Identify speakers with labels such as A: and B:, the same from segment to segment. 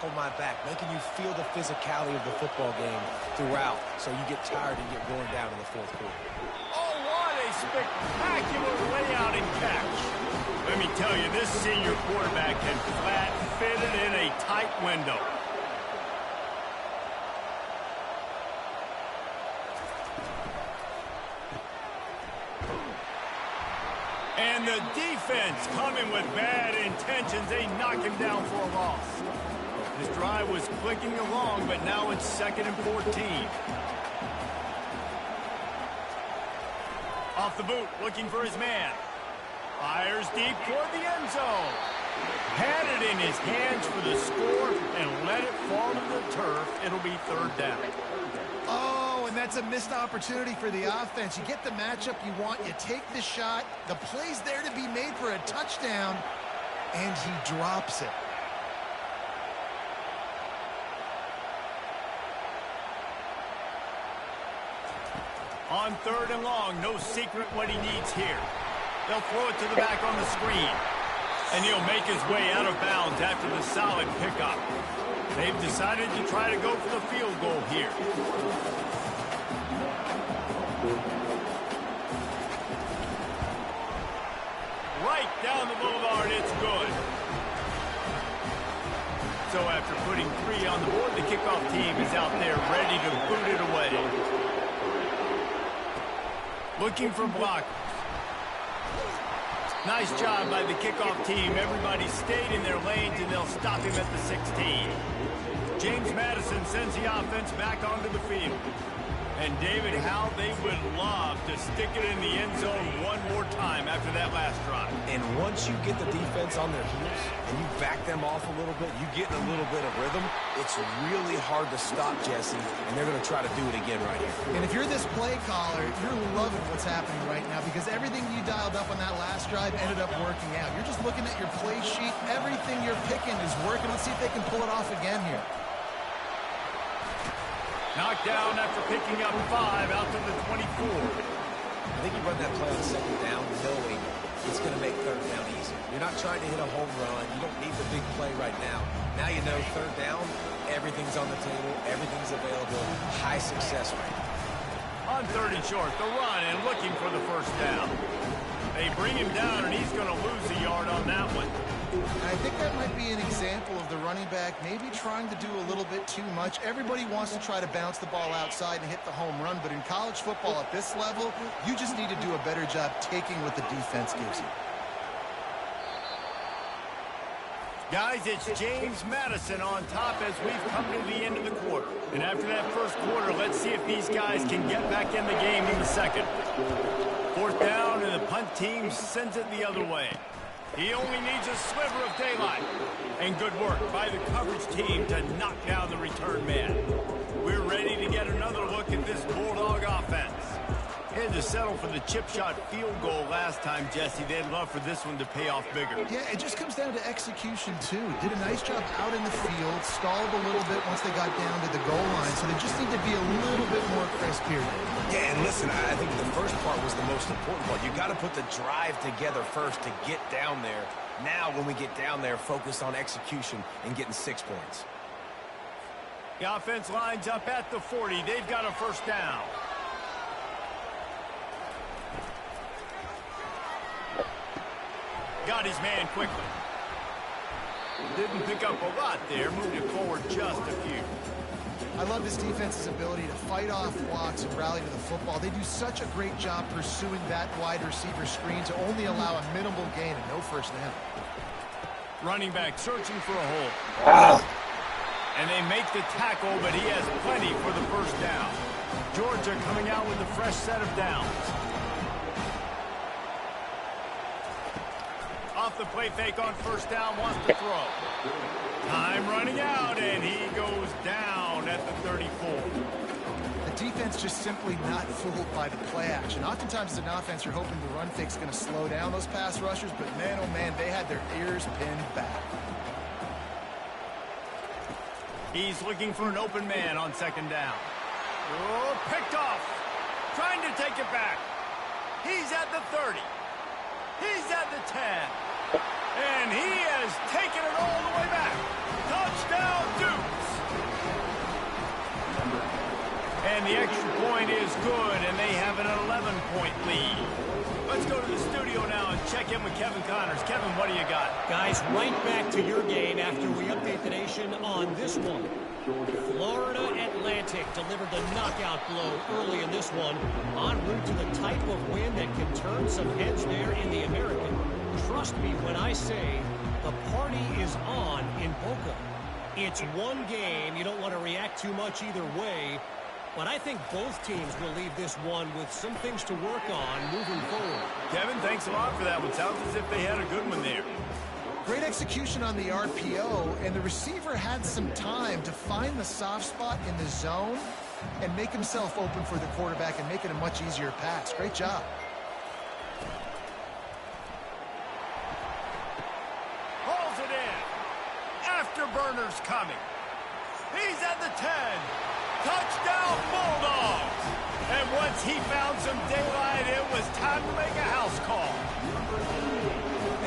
A: buckle my back, making you feel the physicality of the football game throughout, so you get tired and get worn down in the fourth quarter.
B: Oh, what a spectacular layout and catch. Let me tell you, this senior quarterback can flat fit it in a tight window. And the defense coming with bad intentions. They knock him down for a loss. This drive was clicking along, but now it's 2nd and 14. Off the boot, looking for his man. Fires deep toward the end zone. Had it in his hands for the score and let it fall to the turf. It'll be 3rd down.
C: Oh, and that's a missed opportunity for the offense. You get the matchup you want, you take the shot, the play's there to be made for a touchdown, and he drops it.
B: On 3rd and long, no secret what he needs here. They'll throw it to the back on the screen. And he'll make his way out of bounds after the solid pickup. They've decided to try to go for the field goal here. Right down the boulevard, it's good. So after putting 3 on the board, the kickoff team is out there ready to boot it away. Looking for blockers. Nice job by the kickoff team. Everybody stayed in their lanes, and they'll stop him at the 16. James Madison sends the offense back onto the field. And David, how they would love to stick it in the end zone one more time after that last drive.
A: And once you get the defense on their heels and you back them off a little bit, you get in a little bit of rhythm, it's really hard to stop, Jesse, and they're going to try to do it again right here.
C: And if you're this play caller, you're loving what's happening right now because everything you dialed up on that last drive ended up working out. You're just looking at your play sheet. Everything you're picking is working. Let's see if they can pull it off again here.
B: Knocked down after picking up 5 out to the 24.
A: I think you run that play on 2nd down knowing it's going to make 3rd down easy. You're not trying to hit a home run. You don't need the big play right now. Now you know 3rd down, everything's on the table, everything's available, high success rate.
B: On 3rd and short, the run and looking for the 1st down. They bring him down, and he's going to lose a yard on that one.
C: I think that might be an example of the running back maybe trying to do a little bit too much. Everybody wants to try to bounce the ball outside and hit the home run, but in college football at this level, you just need to do a better job taking what the defense gives you.
B: Guys, it's James Madison on top as we've come to the end of the quarter. And after that first quarter, let's see if these guys can get back in the game in the 2nd. 4th down, and the punt team sends it the other way. He only needs a sliver of daylight. And good work by the coverage team to knock down the return man. We're ready to get another look at this Bulldog offense. Had to settle for the chip shot field goal last time, Jesse. They'd love for this one to pay off bigger.
C: Yeah, it just comes down to execution, too. Did a nice job out in the field, stalled a little bit once they got down to the goal line, so they just need to be a little bit more crisp here.
A: Yeah, and listen, I think the first part was the most important part. You got to put the drive together first to get down there. Now, when we get down there, focus on execution and getting 6 points.
B: The offense lines up at the 40. They've got a 1st down. Got his man quickly. Didn't pick up a lot there. Moved it forward just a few.
C: I love this defense's ability to fight off blocks and rally to the football. They do such a great job pursuing that wide receiver screen to only allow a minimal gain and no 1st down.
B: Running back searching for a hole. And they make the tackle, but he has plenty for the 1st down. Georgia coming out with a fresh set of downs. Off the play fake on 1st down, wants to throw. Time running out, and he goes down at the 34.
C: The defense just simply not fooled by the play action. Oftentimes as an offense, you're hoping the run fake's going to slow down those pass rushers, but man, oh man, they had their ears pinned back.
B: He's looking for an open man on 2nd down. Oh, picked off. Trying to take it back. He's at the 30. He's at the 10. And he has taken it all the way back. Touchdown, And the extra point is good, and they have an 11-point lead. Let's go to the studio now and check in with Kevin Connors. Kevin, what do you got?
D: Guys, right back to your game after we update the nation on this one. Florida Atlantic delivered the knockout blow early in this one, en route to the type of win that can turn some heads there in the American. Trust me when I say the party is on in Boca. It's one game. You don't want to react too much either way. But I think both teams will leave this one with some things to work on moving forward.
B: Kevin, thanks a lot for that one. Sounds as if they had a good one there.
C: Great execution on the RPO, and the receiver had some time to find the soft spot in the zone and make himself open for the quarterback and make it a much easier pass. Great job.
B: Rolls it in. Afterburner's coming. He's at the 10. Touchdown Bulldogs! And once he found some daylight, it was time to make a house call.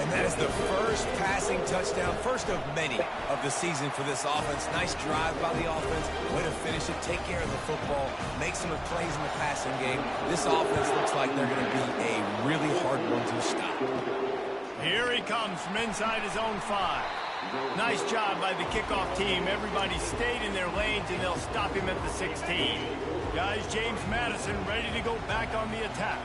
A: And that is the first passing touchdown, first of many of the season for this offense. Nice drive by the offense. Way to finish it, take care of the football, make some plays in the passing game. This offense looks like they're going to be a really hard one to stop.
B: Here he comes from inside his own 5. Nice job by the kickoff team. Everybody stayed in their lanes, and they'll stop him at the 16. Guys, James Madison ready to go back on the attack.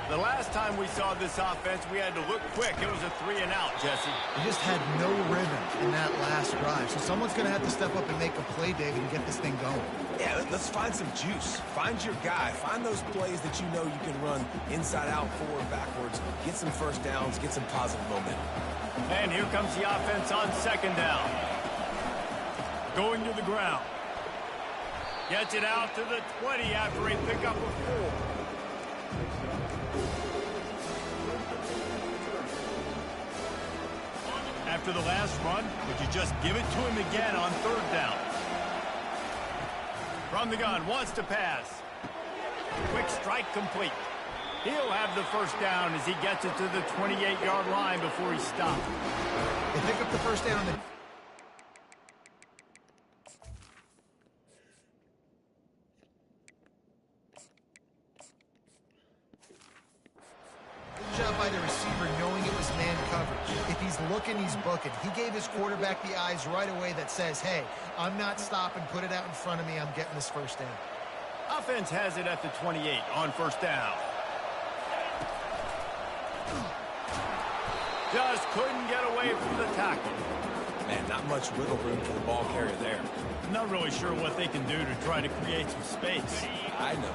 B: The last time we saw this offense, we had to look quick. It was a 3-and-out, Jesse.
C: They just had no rhythm in that last drive. So someone's going to have to step up and make a play, David, and get this thing going.
A: Yeah, let's find some juice. Find your guy. Find those plays that you know you can run inside out, forward, backwards. Get some first downs. Get some positive momentum.
B: And here comes the offense on 2nd down. Going to the ground. Gets it out to the 20 after a pickup of 4. After the last run, would you just give it to him again on 3rd down? From the gun, wants to pass. Quick strike complete. He'll have the first down as he gets it to the 28-yard line before he stopped.
C: They pick up the first down on the... Good job by the receiver knowing it was man coverage. If he's looking, he's booking. He gave his quarterback the eyes right away that says, hey, I'm not stopping, put it out in front of me, I'm getting this first down.
B: Offense has it at the 28 on 1st down. Just couldn't get away from the tackle.
A: Man, not much wiggle room for the ball carrier there.
B: Not really sure what they can do to try to create some space.
A: I know.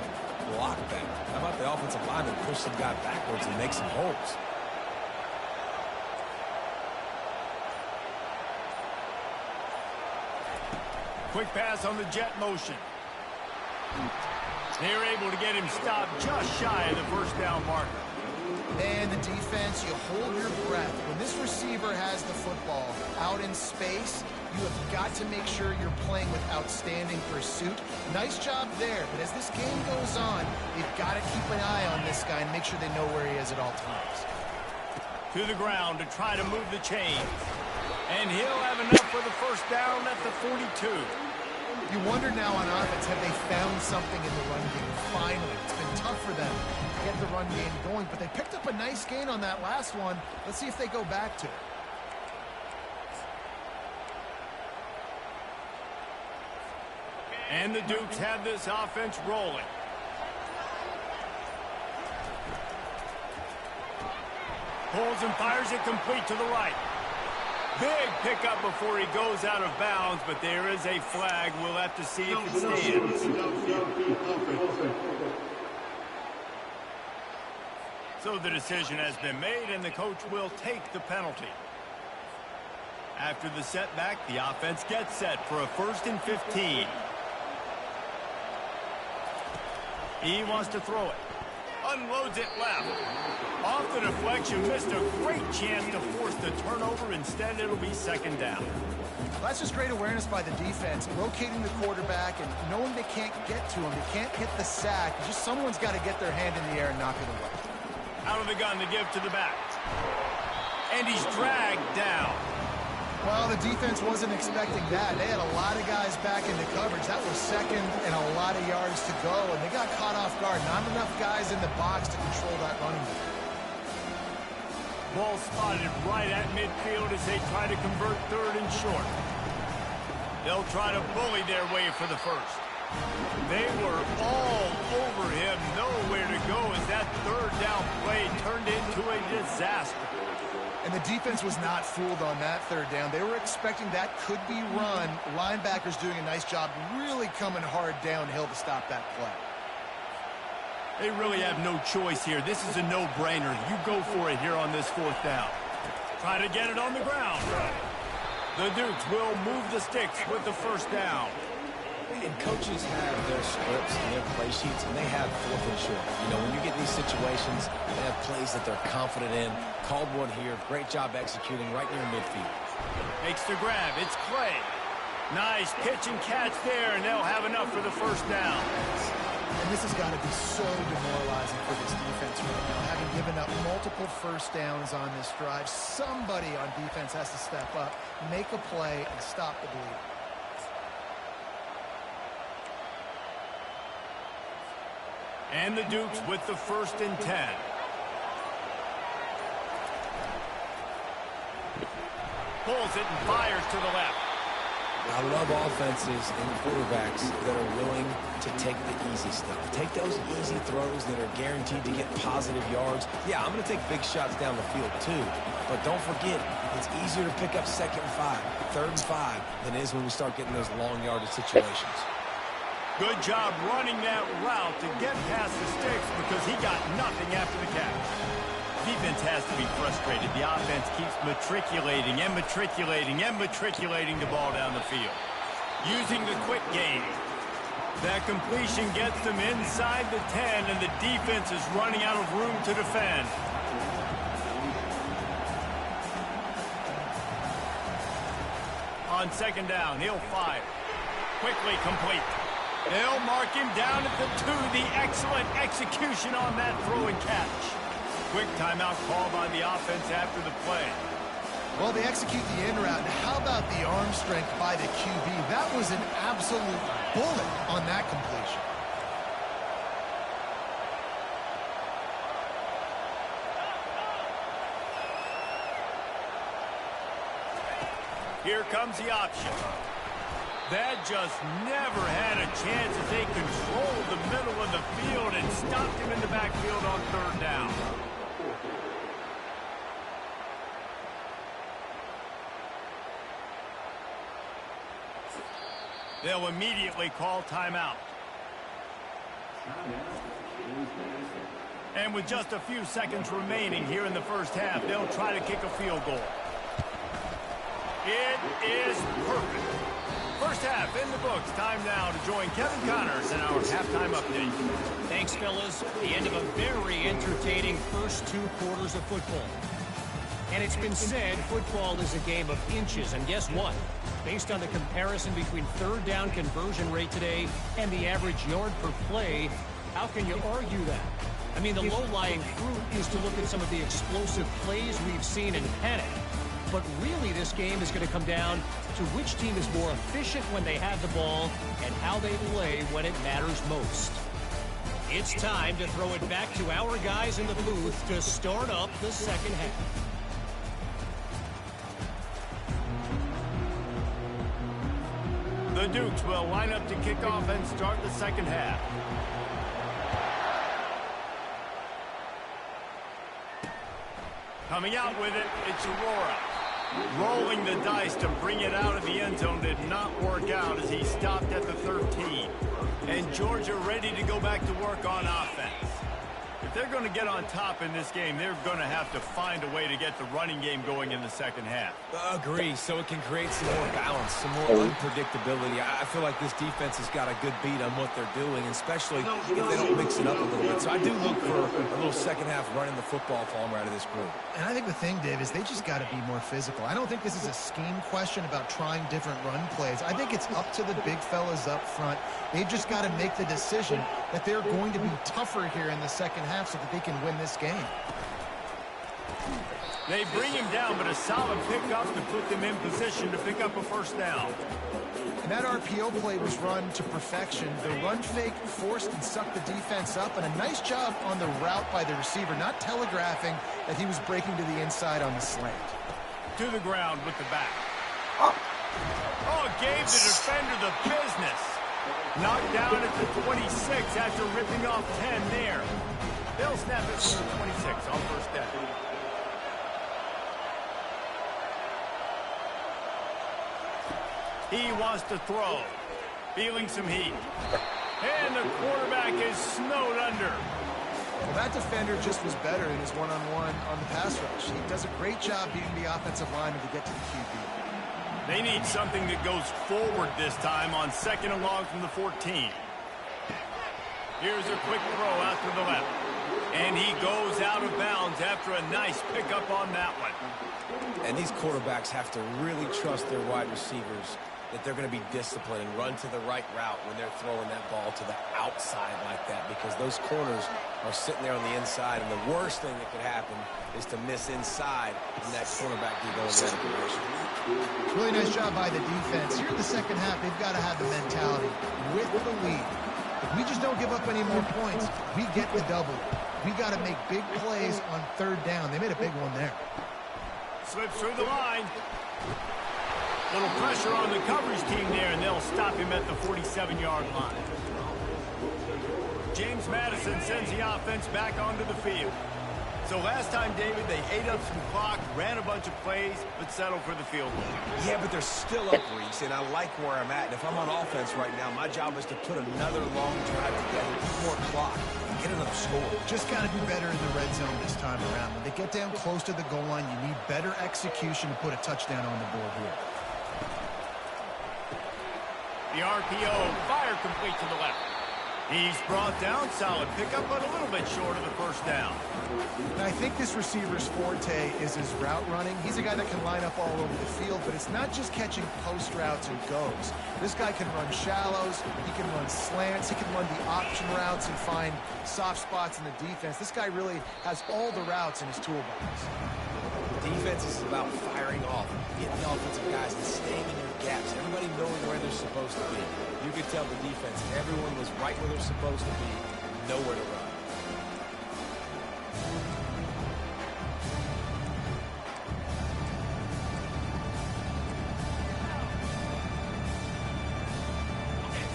A: Block that. How about the offensive lineman push some guy backwards and make some holes?
B: Quick pass on the jet motion. They're able to get him stopped just shy of the first down marker.
C: And the defense, you hold your breath. When this receiver has the football out in space, you have got to make sure you're playing with outstanding pursuit. Nice job there, but as this game goes on, you've got to keep an eye on this guy and make sure they know where he is at all times.
B: To the ground to try to move the chains. And he'll have enough for the first down at the 42.
C: You wonder now on offense, have they found something in the run game? Finally, it's been tough for them to get the run game going, but they picked up a nice gain on that last one. Let's see if they go back to it.
B: And the Dukes have this offense rolling. Pulls and fires it complete to the right. Big pickup before he goes out of bounds, but there is a flag. We'll have to see if it stands. So the decision has been made, and the coach will take the penalty. After the setback, the offense gets set for a 1st and 15. He wants to throw it. Unloads it left. Off the deflection, missed a great chance to force the turnover. Instead, it'll be 2nd down.
C: Well, that's just great awareness by the defense, locating the quarterback and knowing they can't get to him. They can't hit the sack. Just someone's got to get their hand in the air and knock it away.
B: Out of the gun to give to the back. And he's dragged down.
C: Well, the defense wasn't expecting that. They had a lot of guys back into coverage. That was second and a lot of yards to go, and they got caught off guard. Not enough guys in the box to control that running game.
B: Ball spotted right at midfield as they try to convert third and short. They'll try to bully their way for the first. They were all over him, nowhere to go as that third down play turned into a disaster.
C: And the defense was not fooled on that third down. They were expecting that could be run. Linebackers doing a nice job really coming hard downhill to stop that play.
B: They really have no choice here. This is a no-brainer. You go for it here on this fourth down. Try to get it on the ground. The Dukes will move the sticks with the first down.
A: And coaches have their scripts and their play sheets, and they have fourth and short. You know, when you get in these situations, they have plays that they're confident in. Called one here. Great job executing right near midfield.
B: Makes the grab. It's Clay. Nice pitch and catch there, and they'll have enough for the first down.
C: And this has got to be so demoralizing for this defense right now. Having given up multiple first downs on this drive, somebody on defense has to step up, make a play, and stop the bleed.
B: And the Dukes with the 1st and 10. Pulls it and fires to the left.
A: I love offenses and quarterbacks that are willing to take the easy stuff. Take those easy throws that are guaranteed to get positive yards. Yeah, I'm going to take big shots down the field too. But don't forget, it's easier to pick up 2nd and 5, 3rd and 5 than it is when we start getting those long yardage situations.
B: Good job running that route to get past the sticks because he got nothing after the catch. Defense has to be frustrated. The offense keeps matriculating and matriculating and matriculating the ball down the field. Using the quick game. That completion gets them inside the 10, and the defense is running out of room to defend. On 2nd down, he'll fire. Quickly complete. They'll mark him down at the 2. The excellent execution on that throw and catch. Quick timeout call by the offense after the play.
C: Well, they execute the in route. How about the arm strength by the QB? That was an absolute bullet on that completion.
B: Here comes the option. That just never had a chance as they controlled the middle of the field and stopped him in the backfield on 3rd down. They'll immediately call timeout. And with just a few seconds remaining here in the first half, they'll try to kick a field goal. It is perfect. First half in the books. Time now to join Kevin Connors in our halftime update.
D: Thanks, fellas. The end of a very entertaining first 2 quarters of football. And it's been said football is a game of inches. And guess what? Based on the comparison between 3rd down conversion rate today and the average yard per play, how can you argue that? I mean, the low-lying fruit is to look at some of the explosive plays we've seen in panic. But really, this game is going to come down to which team is more efficient when they have the ball and how they play when it matters most. It's time to throw it back to our guys in the booth to start up the second half.
B: The Dukes will line up to kick off and start the second half. Coming out with it, it's Aurora. Rolling the dice to bring it out of the end zone did not work out as he stopped at the 13. And Georgia ready to go back to work on offense. If they're going to get on top in this game, they're going to have to find a way to get the running game going in the second half.
A: Agree, so it can create some more balance, some more unpredictability. I feel like this defense has got a good beat on what they're doing, especially if they don't mix it up a little bit. So I do look for a little second half running the football from right of this group.
C: And I think the thing, Dave, is they just got to be more physical. I don't think this is a scheme question about trying different run plays. I think it's up to the big fellas up front. They've just got to make the decision that they're going to be tougher here in the second half so that they can win this game.
B: They bring him down, but a solid pickup to put them in position to pick up a first down.
C: And that RPO play was run to perfection. The run fake forced and sucked the defense up, and a nice job on the route by the receiver, not telegraphing that he was breaking to the inside on the slant.
B: To the ground with the back. Oh, gave the defender the business. Knocked down at the 26 after ripping off 10 there. They'll snap it from the 26 on first down. He wants to throw. Feeling some heat. And the quarterback is snowed under.
C: Well, that defender just was better in his one-on-one on the pass rush. He does a great job beating the offensive lineman to get to the QB.
B: They need something that goes forward this time on second and long from the 14. Here's a quick throw out to the left. And he goes out of bounds after a nice pickup on that one.
A: And these quarterbacks have to really trust their wide receivers that they're going to be disciplined and run to the right route when they're throwing that ball to the outside like that, because those corners are sitting there on the inside, and the worst thing that could happen is to miss inside and that cornerback be going the other direction.
C: Really nice job by the defense. Here in the second half, they've got to have the mentality with the lead. If we just don't give up any more points, we get the double. We got to make big plays on third down. They made a big one there.
B: Slips through the line. Little pressure on the coverage team there, and they'll stop him at the 47-yard line. James Madison sends the offense back onto the field. So last time, David, they ate up some clock, ran a bunch of plays, but settled for the field goal.
A: Yeah, but they're still up, Reese, and I like where I'm at. And if I'm on offense right now, my job is to put another long drive together, keep more clock, get another score. Just
C: got to be better in the red zone this time around. When they get down close to the goal line, you need better execution to put a touchdown on the board here.
B: The RPO, fire complete to the left. He's brought down, solid pickup, but a little bit short of the first down.
C: And I think this receiver's forte is his route running. He's a guy that can line up all over the field, but it's not just catching post routes and goes. This guy can run shallows, he can run slants, he can run the option routes and find soft spots in the defense. This guy really has all the routes in his toolbox.
A: Defense is about firing off, getting the offensive guys and staying in their gaps. Everybody knowing where they're supposed to be. You could tell the defense, everyone was right where they're supposed to be, nowhere to run.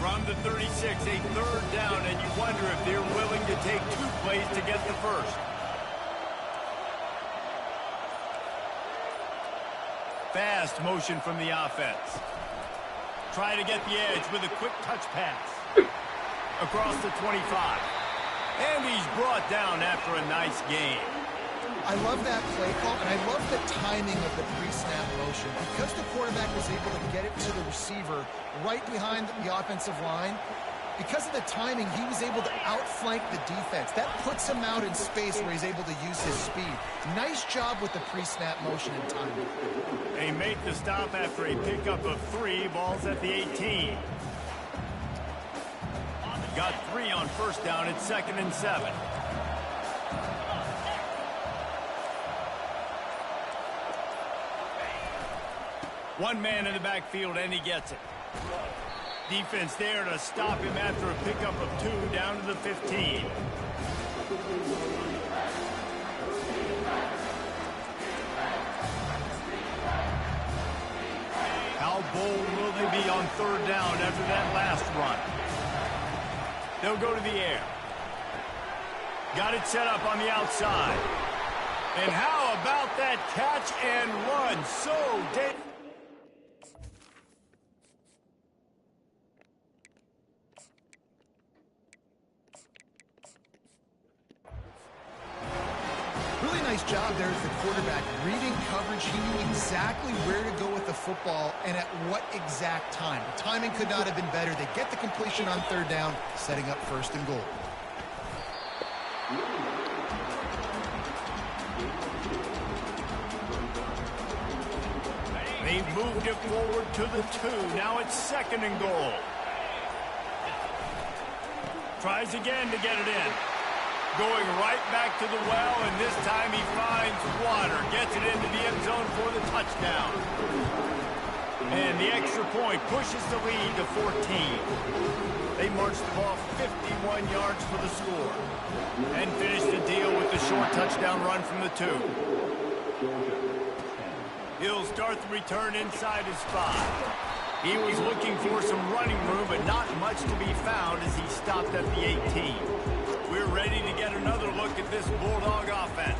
B: From the 36, a third down, and you wonder if they're willing to take 2 plays to get the first. Fast motion from the offense. Try to get the edge with a quick touch pass. Across the 25. And he's brought down after a nice gain.
C: I love that play call, and I love the timing of the pre-snap motion. Because the quarterback was able to get it to the receiver right behind the offensive line, because of the timing, he was able to outflank the defense. That puts him out in space where he's able to use his speed. Nice job with the pre-snap motion and timing.
B: They make the stop after a pickup of 3, balls at the 18. Got 3 on first down at 2nd and 7. One man in the backfield, and he gets it. Defense there to stop him after a pickup of 2 down to the 15. How bold will they be on third down after that last run? They'll go to the air. Got it set up on the outside. And how about that catch and run? So dangerous.
C: Really nice job there as the quarterback. Reading coverage, he knew exactly where to go with the football and at what exact time. The timing could not have been better. They get the completion on third down, setting up 1st and goal.
B: They've moved it forward to the 2. Now it's 2nd and goal. Tries again to get it in. Going right back to the well, and this time he finds water. Gets it into the end zone for the touchdown. And the extra point pushes the lead to 14. They marched the ball 51 yards for the score. And finished the deal with the short touchdown run from the 2. He'll start the return inside his 5. He was looking for some running room, but not much to be found as he stopped at the 18. We're ready to get another look at this Bulldog offense.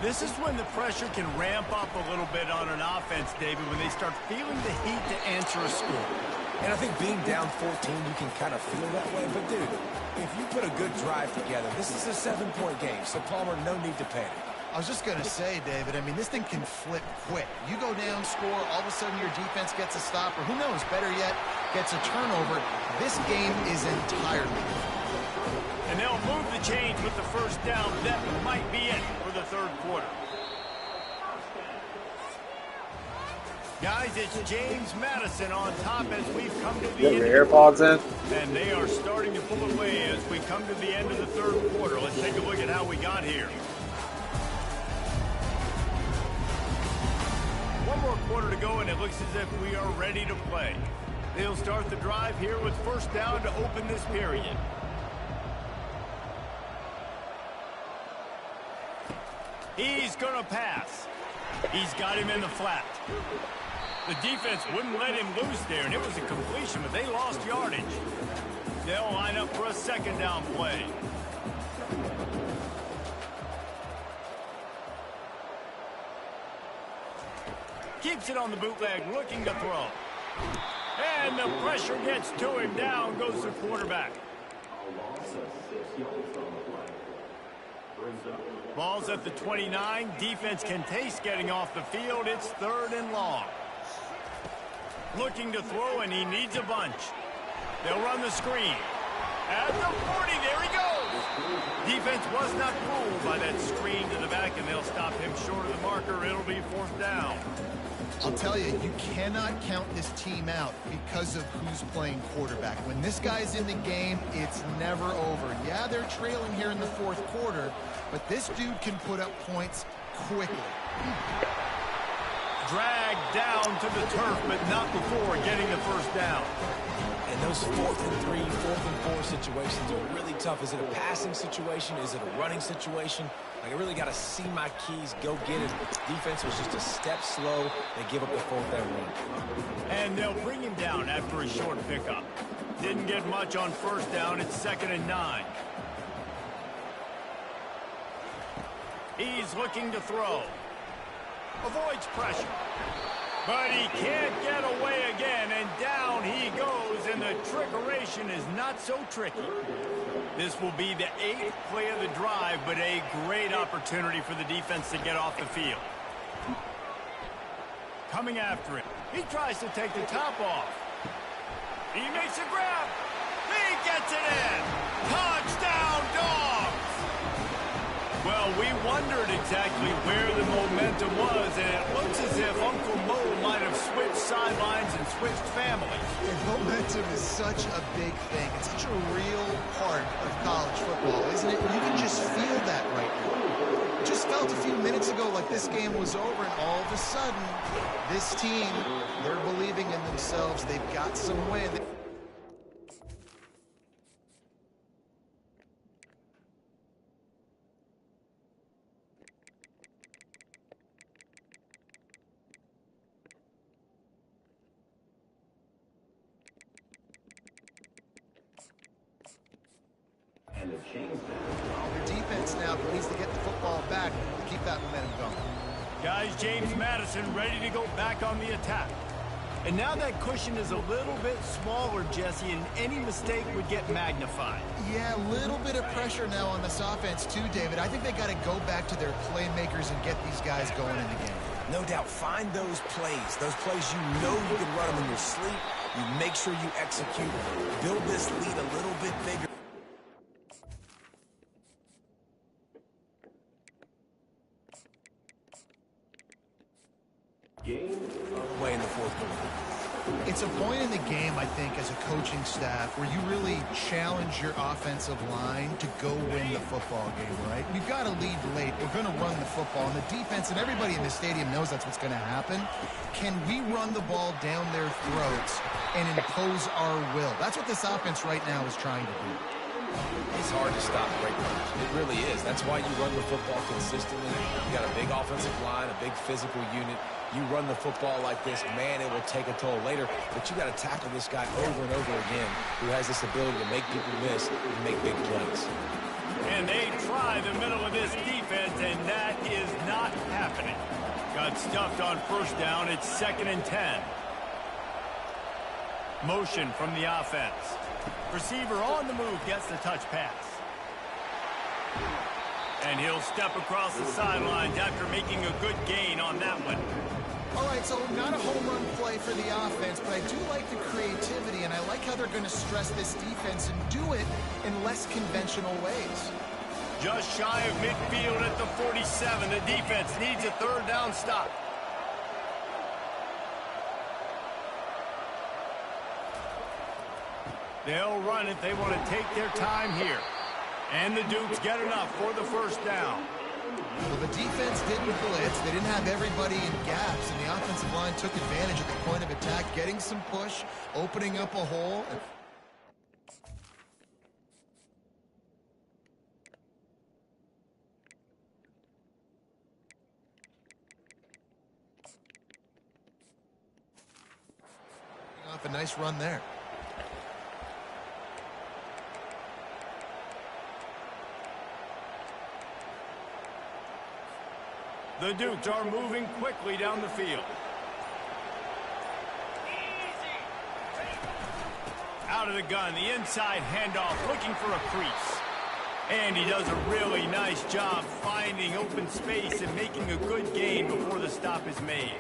B: This is when the pressure can ramp up a little bit on an offense, David, when they start feeling the heat to answer a score.
A: And I think being down 14, you can kind of feel that way. But, dude, if you put a good drive together, this is a 7-point game. So, Palmer, no need to panic.
C: I was just going to say, David, I mean, this thing can flip quick. You go down, score, all of a sudden your defense gets a stop, or who knows, better yet, gets a turnover. This game is entirely different.
B: And they'll move the chains with the first down. That might be it for the third quarter. Guys, it's James Madison on top as we've come to the end.
E: Your AirPods in?
B: And they are starting to pull away as we come to the end of the third quarter. Let's take a look at how we got here. One more quarter to go, and it looks as if we are ready to play. They'll start the drive here with first down to open this period. He's going to pass. He's got him in the flat. The defense wouldn't let him loose there, and it was a completion, but they lost yardage. They'll line up for a second down play. Keeps it on the bootleg, looking to throw. And the pressure gets to him. Down goes the quarterback. Ball's at the 29. Defense can taste getting off the field. It's 3rd and long. Looking to throw, and he needs a bunch. They'll run the screen. At the 40, there he goes. Defense was not fooled by that screen to the back, and they'll stop him short of the marker. It'll be 4th down.
C: I'll tell you, you cannot count this team out because of who's playing quarterback. When this guy's in the game, it's never over. Yeah, they're trailing here in the 4th quarter, but this dude can put up points quickly.
B: Dragged down to the turf, but not before getting the first down.
A: And those 4th and 3, 4th and 4 situations are really tough. Is it a passing situation? Is it a running situation? Like, I really got to see my keys, go get it. Defense was just a step slow. They give up the 4th down run.
B: And they'll bring him down after a short pickup. Didn't get much on first down. It's 2nd and 9. He's looking to throw. Avoids pressure. But he can't get away again, and down he goes, and the trickeration is not so tricky. This will be the 8th play of the drive, but a great opportunity for the defense to get off the field. Coming after him. He tries to take the top off. He makes a grab. He gets it in. Touchdown, Dogs! Well, we wondered exactly where the momentum was, and it looks as if Uncle Mo might have switched sidelines and switched families.
C: Momentum is such a big thing. It's such a real part of college football, isn't it? You can just feel that right now. It just felt a few minutes ago like this game was over, and all of a sudden, this team, they're believing in themselves. They've got some win. Their defense now needs to get the football back to keep that momentum going.
B: Guys, James Madison ready to go back on the attack. And now that cushion is a little bit smaller, Jesse, and any mistake would get magnified.
C: Yeah, a little bit of pressure now on this offense too, David. I think they got to go back to their playmakers and get these guys going in the game.
A: No doubt, find those plays you know you can run them in your sleep. You make sure you execute. Build this lead a little bit bigger.
C: It's a point in the game I think, as a coaching staff, where you really challenge your offensive line to go win the football game, right? We've got to lead late. We're going to run the football. And the defense, and everybody in the stadium knows that's what's going to happen. Can we run the ball down their throats and impose our will? That's what this offense right now is trying to do.
A: It's hard to stop great runners. It really is. That's why you run the football consistently. You got a big offensive line, a big physical unit. You run the football like this, man, it will take a toll later. But you got to tackle this guy over and over again who has this ability to make people miss and make big plays.
B: And they try the middle of this defense, and that is not happening. Got stuffed on first down. It's 2nd and 10. Motion from the offense. Receiver on the move gets the touch pass. And he'll step across the sidelines after making a good gain on that one.
C: All right, so not a home run play for the offense, but I do like the creativity, and I like how they're going to stress this defense and do it in less conventional ways.
B: Just shy of midfield at the 47. The defense needs a 3rd down stop. They'll run it. They want to take their time here. And the Dukes get enough for the 1st down.
C: Well, the defense didn't blitz. They didn't have everybody in gaps, and the offensive line took advantage at the point of attack, getting some push, opening up a hole. Off a nice run there.
B: The Dukes are moving quickly down the field. Out of the gun, the inside handoff, looking for a crease. And he does a really nice job finding open space and making a good gain before the stop is made.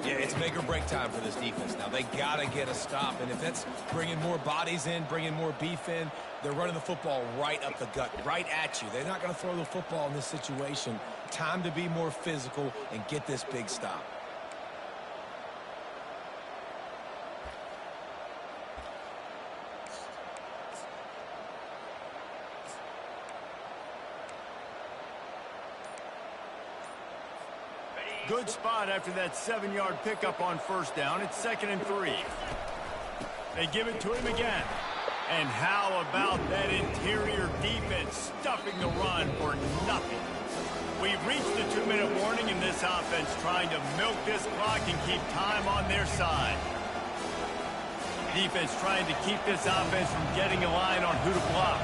A: Yeah, it's make or break time for this defense. Now, they got to get a stop, and if that's bringing more bodies in, bringing more beef in, they're running the football right up the gut, right at you. They're not going to throw the football in this situation. Time to be more physical and get this big stop.
B: Good spot after that 7-yard pickup on 1st down. It's 2nd and 3. They give it to him again. And how about that interior defense stuffing the run for nothing? We've reached the 2-minute warning in this offense, trying to milk this clock and keep time on their side. Defense trying to keep this offense from getting a line on who to block.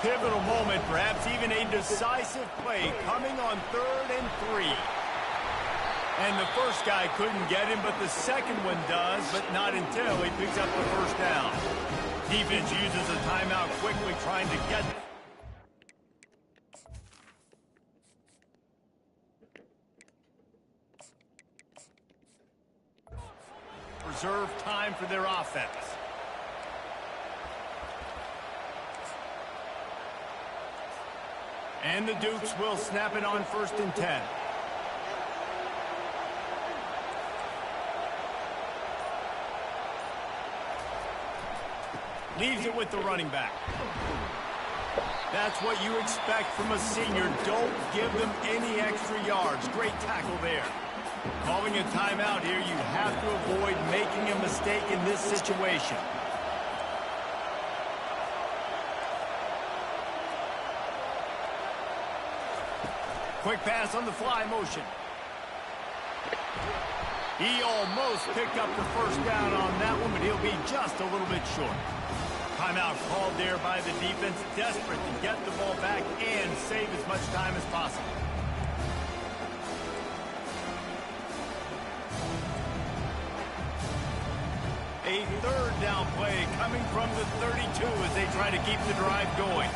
B: Pivotal moment, perhaps even a decisive play coming on 3rd and 3. And the first guy couldn't get him, but the second one does, but not until he picks up the 1st down. Defense uses a timeout quickly, trying to get... Reserve time for their offense. And the Dukes will snap it on 1st and 10. Leaves it with the running back. That's what you expect from a senior. Don't give them any extra yards. Great tackle there. Calling a timeout here, you have to avoid making a mistake in this situation. Quick pass on the fly motion. He almost picked up the 1st down on that one, but he'll be just a little bit short. Timeout called there by the defense, desperate to get the ball back and save as much time as possible. A 3rd down play coming from the 32 as they try to keep the drive going.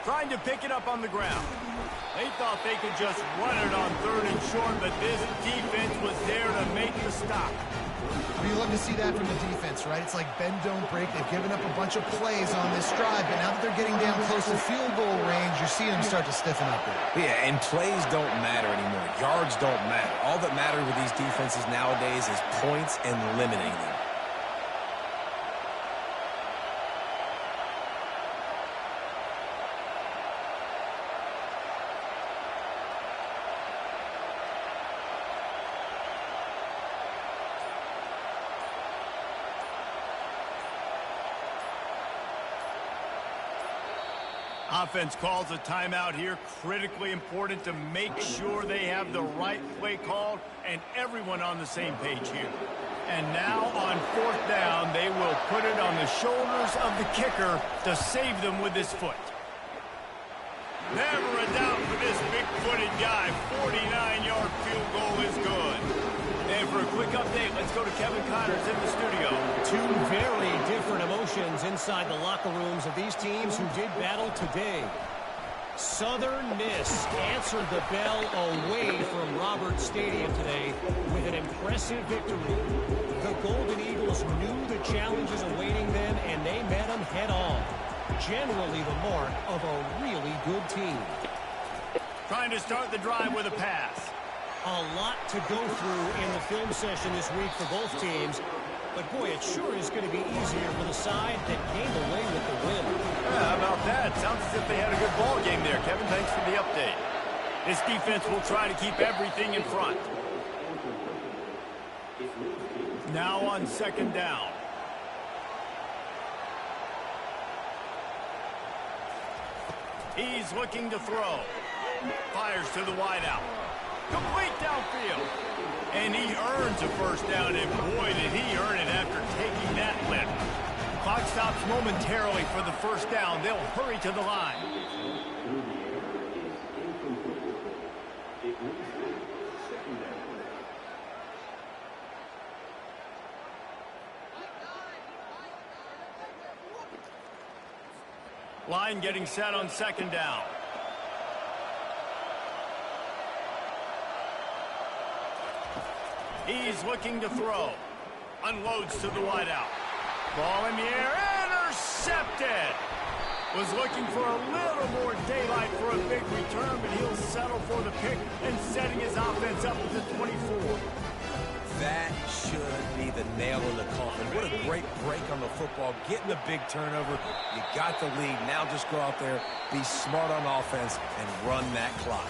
B: Trying to pick it up on the ground. They thought they could just run it on 3rd and short, but this defense was there to make the stop.
C: Well, you love to see that from the defense, right? It's like bend, don't break. They've given up a bunch of plays on this drive, but now that they're getting down close to field goal range, you're seeing them start to stiffen up there.
A: Yeah, and plays don't matter anymore. Yards don't matter. All that matters with these defenses nowadays is points and limiting them.
B: Offense calls a timeout here. Critically important to make sure they have the right play called and everyone on the same page here. And now on 4th down, they will put it on the shoulders of the kicker to save them with his foot. Never a doubt for this big-footed guy. 49-yard field goal is good. And for a quick update, let's go to Kevin Connors in the studio.
D: Two very different emotions inside the locker rooms of these teams who did battle today. Southern Miss answered the bell away from Roberts Stadium today with an impressive victory. The Golden Eagles knew the challenges awaiting them, and they met them head-on. Generally the mark of a really good team.
B: Trying to start the drive with a pass.
D: A lot to go through in the film session this week for both teams. But, boy, it sure is going to be easier for the side that came away with the win.
B: Yeah, how about that? Sounds as if they had a good ball game there. Kevin, thanks for the update. This defense will try to keep everything in front. Now on 2nd down. He's looking to throw. Fires to the wideout. Complete downfield. And he earns a 1st down, and boy, did he earn it after taking that lift. Clock stops momentarily for the 1st down. They'll hurry to the line. Line getting set on 2nd down. He's looking to throw. Unloads to the wideout. Ball in the air. Intercepted. Was looking for a little more daylight for a big return, but he'll settle for the pick and setting his offense up at the 24.
A: That should be the nail in the coffin. What a great break on the football. Getting the big turnover. You got the lead. Now just go out there, be smart on offense, and run that clock.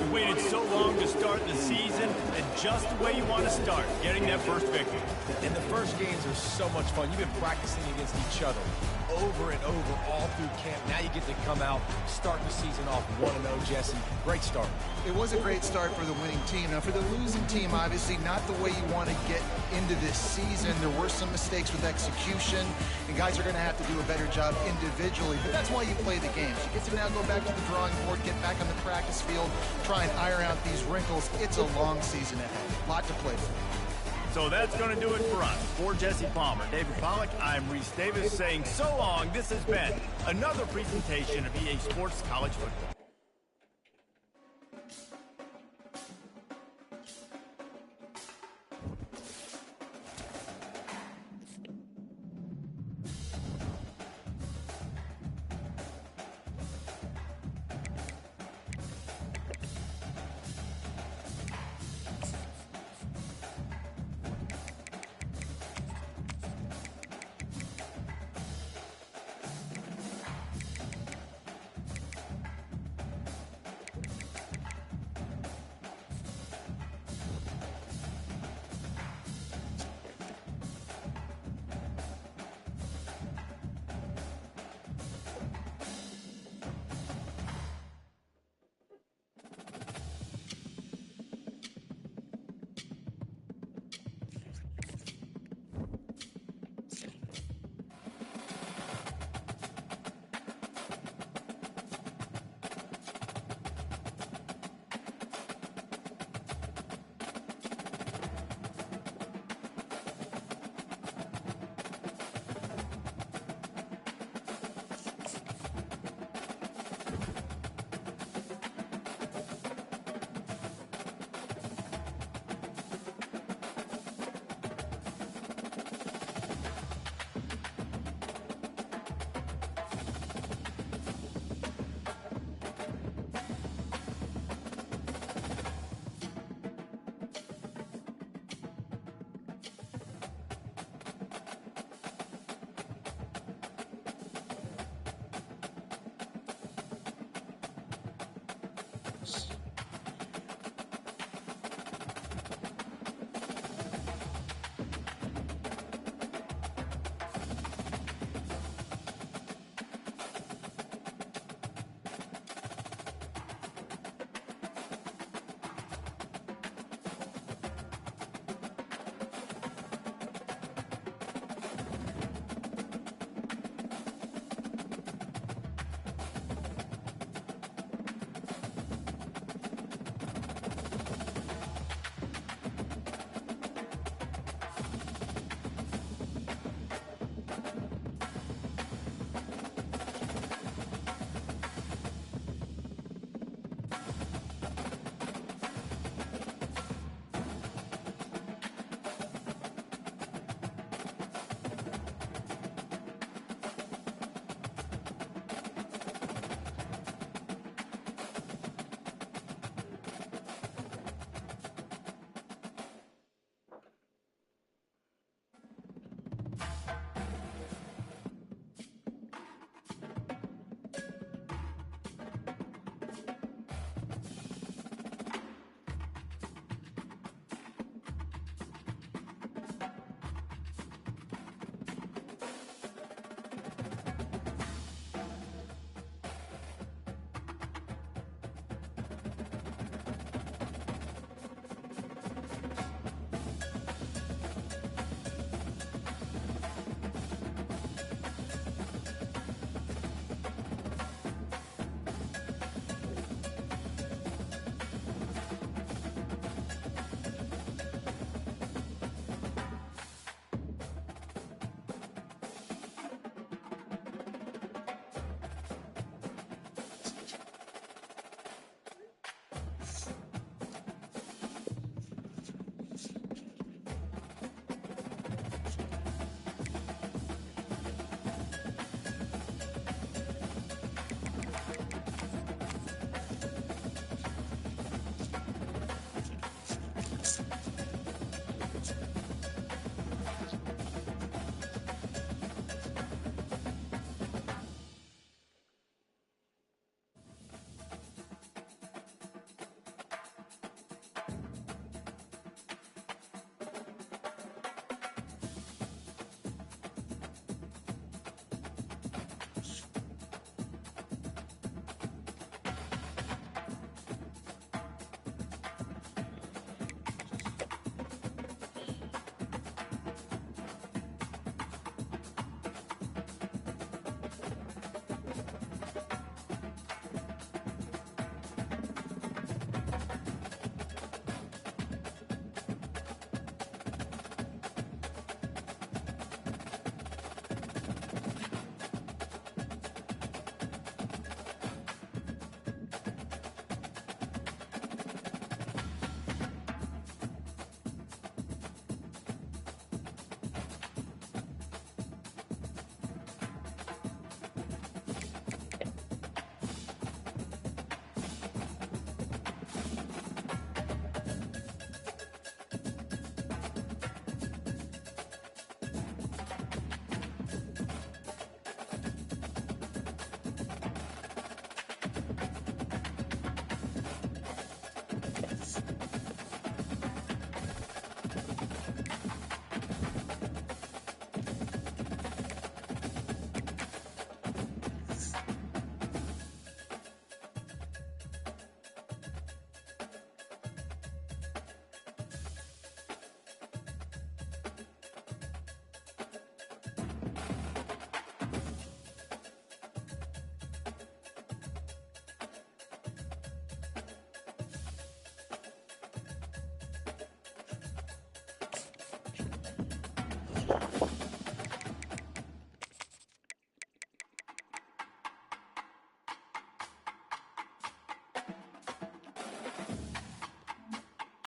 B: We waited so long to start the season, and just the way you want to start, getting that first victory.
A: And the first games are so much fun. You've been practicing against each other over and over all through camp. Now you get to come out, start the season off 1-0, Jesse. Great start.
C: It was a great start for the winning team. Now, for the losing team, obviously not the way you want to get into this season. There were some mistakes with execution, and guys are going to have to do a better job individually. But that's why you play the games. You get to now go back to the drawing board, get back on the practice field, try and iron out these wrinkles. It's a long season ahead. A lot to play for.
B: So that's going to do it for us. For Jesse Palmer, David Pollack, I'm Reese Davis saying so long. This has been another presentation of EA Sports College Football.